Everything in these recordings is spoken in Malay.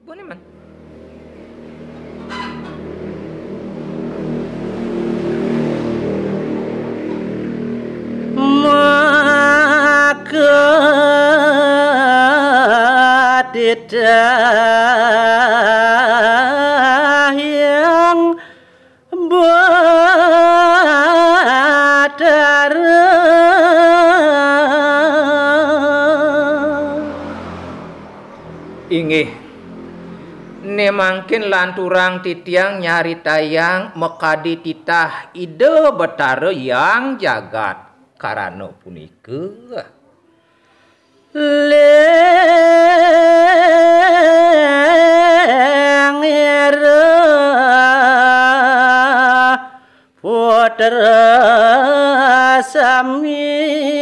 Buni man. Maka tidak yang batara Inggih. Ne mangkin lanturang titiang nyari tayang mekadi titah ide betara yang jagat karana punika lengera putra saming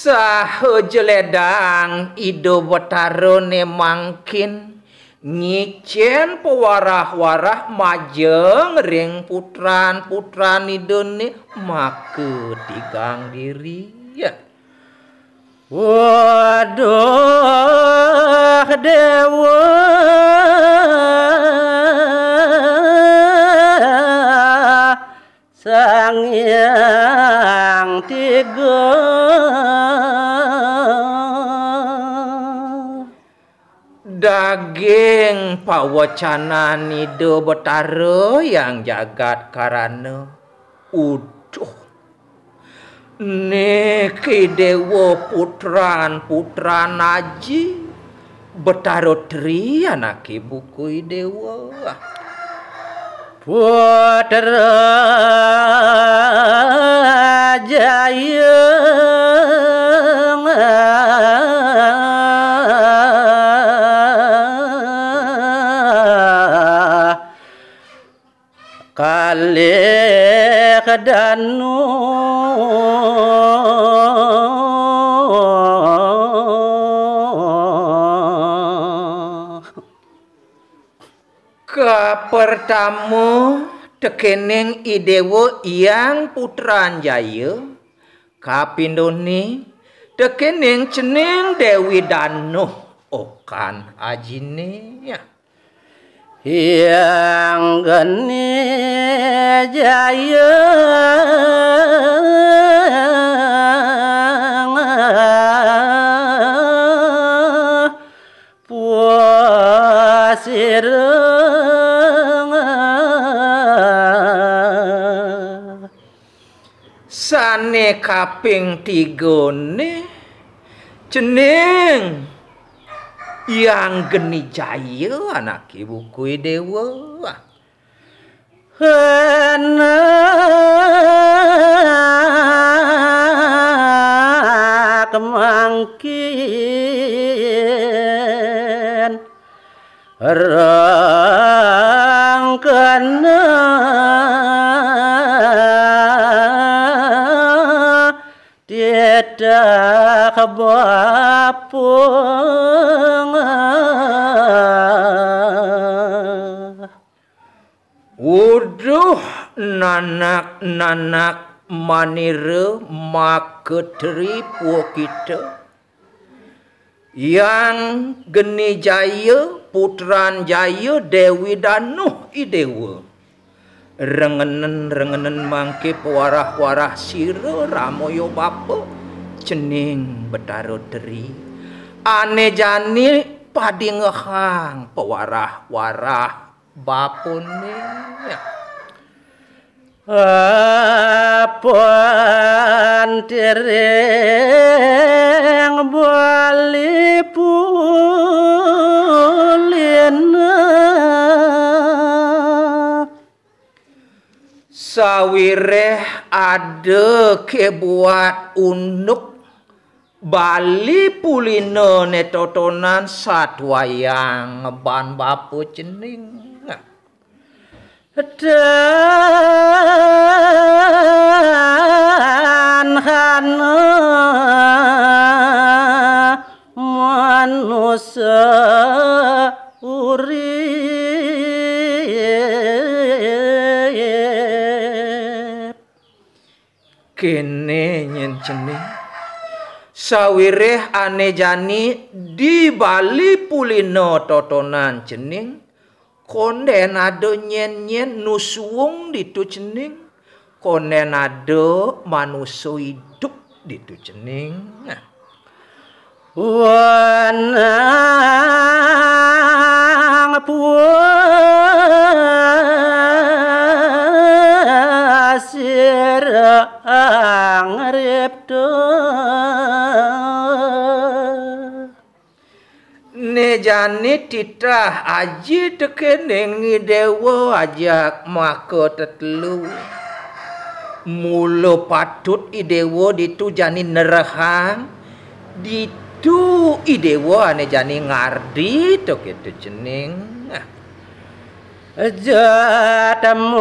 sahejeledang ido betara ne mangkin ngicen pewarah-warah majeng ring putran-putran idone make tigang diri ya. Waduh dewa sang yang tiga daging pawacana nido betara yang jagat karana uduh niki dewa putran aji betara tri anaki buku dewa putra jaya kali kedanu pertamu tekening idewo yang putran jaya kapindoni tekening cening Dewi Danuh okan ajine ya. Yang geni jaya puasir sane kaping tigone cening yang geni jaya anak ibu kui dewa anak mangkin rangkana tidak bapung uduh nanak manire maketri po kita yang geni jaya putran jaya Dewi Danuh idewa rengenen mangke pewarah-warah sira ramoyo bapa cening betara teri ane jani padi ngehang pewarah-warah bapune apaan tereng bali pulina sawireh ada kebuat unduk bali pulina netotonan satwayang ngeban bapu cening dan hana manusia urip kene nyen cening sawireh ane jani di bali pulino totonan cening konden ado nyen-nyen nusuwung ditu cening konden ado manusia hidup ditu cening. Wanang puasir angripto ne jani titah aji tekeneng dewa ajak maka tetelu mulo patut idewo ditu jani nerahang ditu idewo ane jani ngardi to gitu cening. jatamu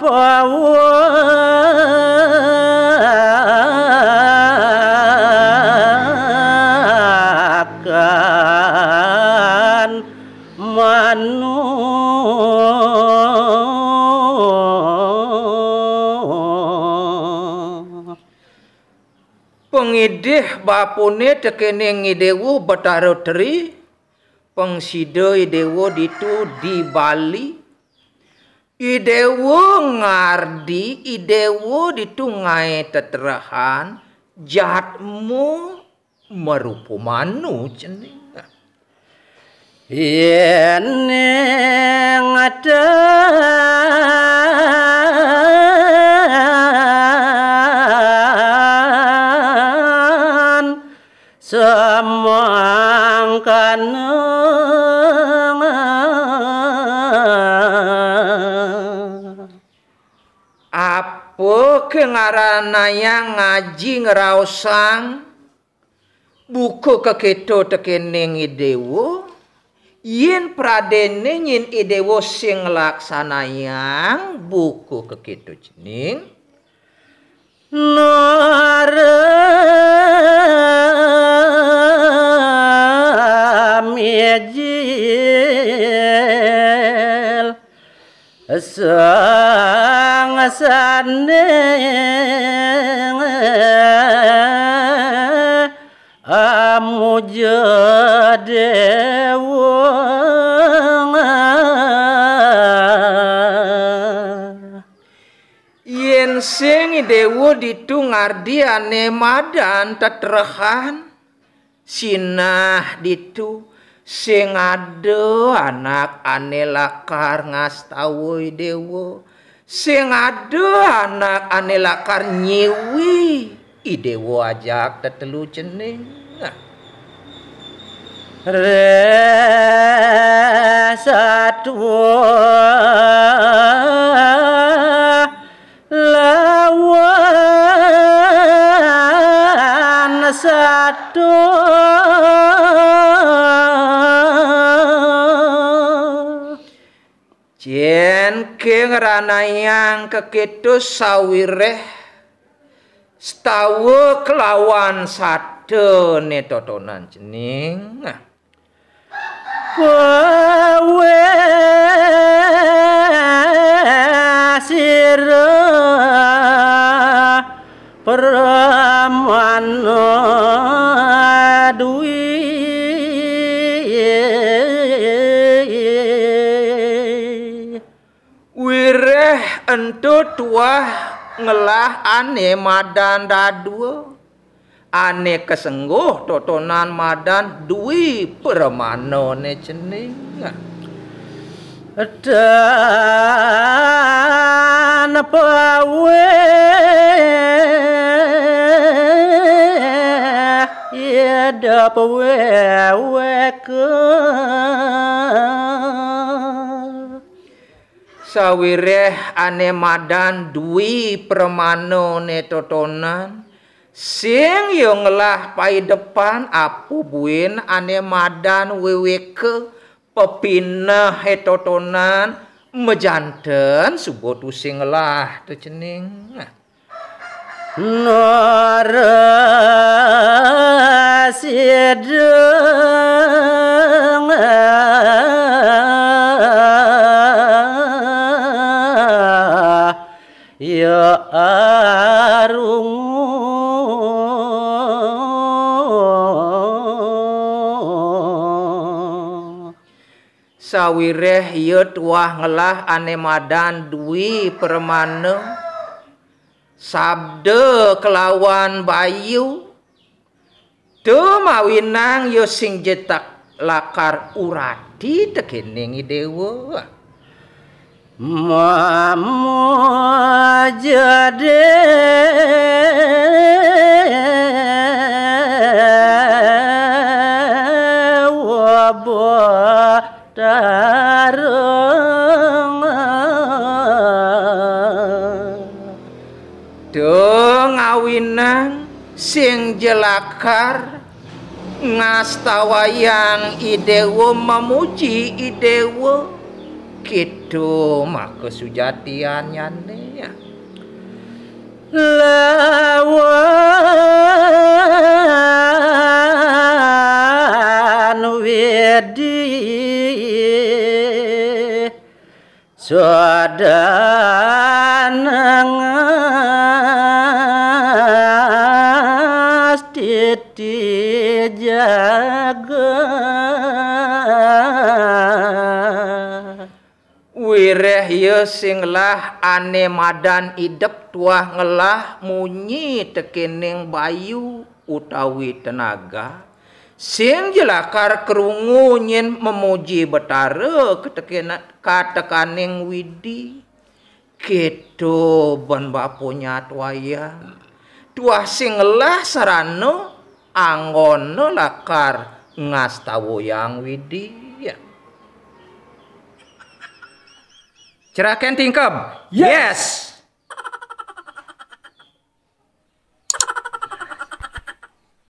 pawakan manu pengidih bapune tekeneng idewo betaro teri pengsida idewo ditu di Bali idewo ngardi idewo ditu ngai teterahan jahatmu merupu manu cening. yen ngada semangkan apa kengarana yang ngaji ngerausang buku keketo tekening idewo yen pradene yen idewo sing laksanayang buku keketo cening mijil sang saneng amuja dewa yen sing dewa ditu ngardi ane madan teterahan sinah ditu sing ado anak ane lakar ngastawoy dewa sing ado anak ane lakar nyiwi idewo ajak tetelu cening. resatwa lawan satu jen kengeranayang keketo sawireh setawa kelawan sate ne totonan cening. Pawe sira pramana duwi wireh ento tuah ngelah ane madan dadua ane kesengguh totonan madan duwi permano ne cening. dan pawe ya pawe sawireh ane madan duwi permano ne totonan sing yo ngelah pai depan apu buin ane madan weweke pepineh totonan mejanten subotu sing ngelah tu cening. Nara sideng ya arung sawireh ieu tuah ngelah ane madan dui permane sabde kelawan bayu teu mawinang yo sing jetak lakar urati tekening idewa mamu jadi ngawinang sing jelakar ngastawayang idewo memuji idewo gitu maka sujatiannya ya lawan wedi sadanang titi jaga wireh ye sing lah ane madan idep tuah ngelah munyi tekening bayu utawi tenaga sing jelakar kerungu nyen memuji betara katekaning widi gitu ban bapunya tuaya tuah sing lah sarano angono lakar ngastawoyang widi ya ceraken tingkap yes.